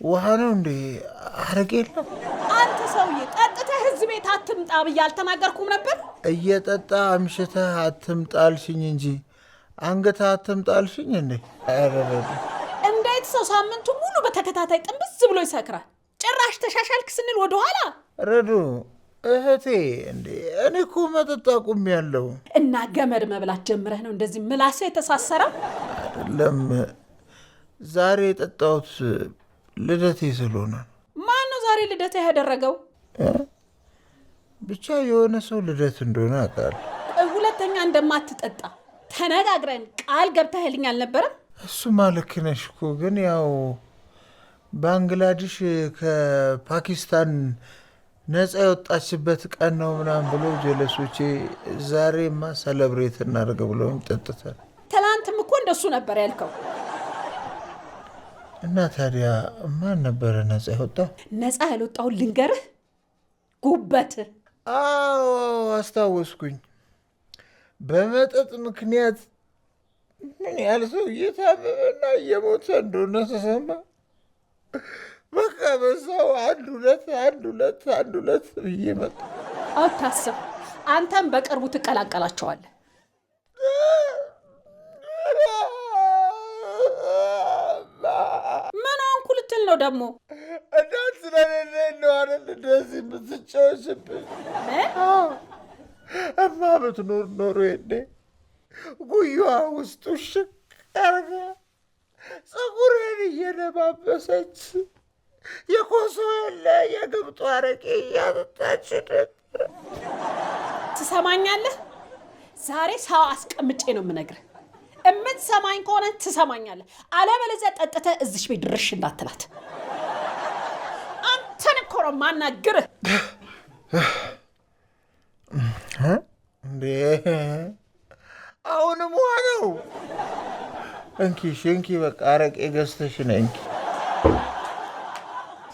ውሃ ነው እንዴ? አረቄ የለም? አንተ ሰውዬ ጠጥተህ እዚህ ቤት አትምጣ ብዬ አልተናገርኩም ነበር? እየጠጣ አምሽተህ አትምጣልሽኝ እንጂ አንገታ አትምጣልሽኝ እንዴ? እንዴት ሰው ሳምንቱ ሙሉ በተከታታይ ጥንብዝ ብሎ ይሰክራል? ጭራሽ ተሻሻልክ ስንል ወደኋላ። ረዱ እህቴ እንዴ እኔ እኮ መጠጥ አቁሜያለሁ። እና ገመድ መብላት ጀምረህ ነው እንደዚህ ምላስህ የተሳሰረው? አይደለም ዛሬ የጠጣሁት ልደቴ ስለሆነ። ማን ነው ዛሬ ልደቴ ያደረገው? ብቻ የሆነ ሰው ልደት እንደሆነ አውቃለሁ። ሁለተኛ እንደማትጠጣ ተነጋግረን ቃል ገብተህልኝ አልነበረም? እሱማ ልክ ነሽ እኮ ግን ያው ባንግላዴሽ ከፓኪስታን ነፃ የወጣችበት ቀን ነው ምናምን ብሎ ጀለሶቼ ዛሬማ ሰለብሬት እናደርገ ብለው ጠጥተን። ትላንትም እኮ እንደሱ ነበር ያልከው። እና ታዲያ ማን ነበረ ነፃ የወጣው? ነፃ ያልወጣውን ልንገርህ፣ ጉበት። አዎ አስታወስኩኝ። በመጠጥ ምክንያት ምን ያህል ሰው እየታመመና እየሞተ እንደሆነ ተሰማ። በቃ በዛው አንድ ሁለት ብዬ መጣ። አታስብ፣ አንተም በቅርቡ ትቀላቀላቸዋለህ። ምን አንኩ ልትል ነው ደግሞ? እናት ስለሌለኝ ነው አይደል እንደዚህ የምትጫወችብኝ? እማ ብትኖር ኖሮ የኔ ጉያዋ ውስጡ ሽቅ አርጋ ፀጉሬን እየነባበሰች የኮሶ የለ የግብጦ አረቄ እያጠጣች ነበር። ትሰማኛለህ? ዛሬ ሰው አስቀምጬ ነው የምነግርህ። የምትሰማኝ ከሆነ ትሰማኛለህ፣ አለበለዚያ ጠጥተህ እዚሽ ቤት ድርሽ እንዳትላት። አንተን እኮ ነው የማናግርህ። እንዴ አሁንም ውሃ ነው? እንኪ በቃ አረቄ ገዝተሽ ነይ እንኪ።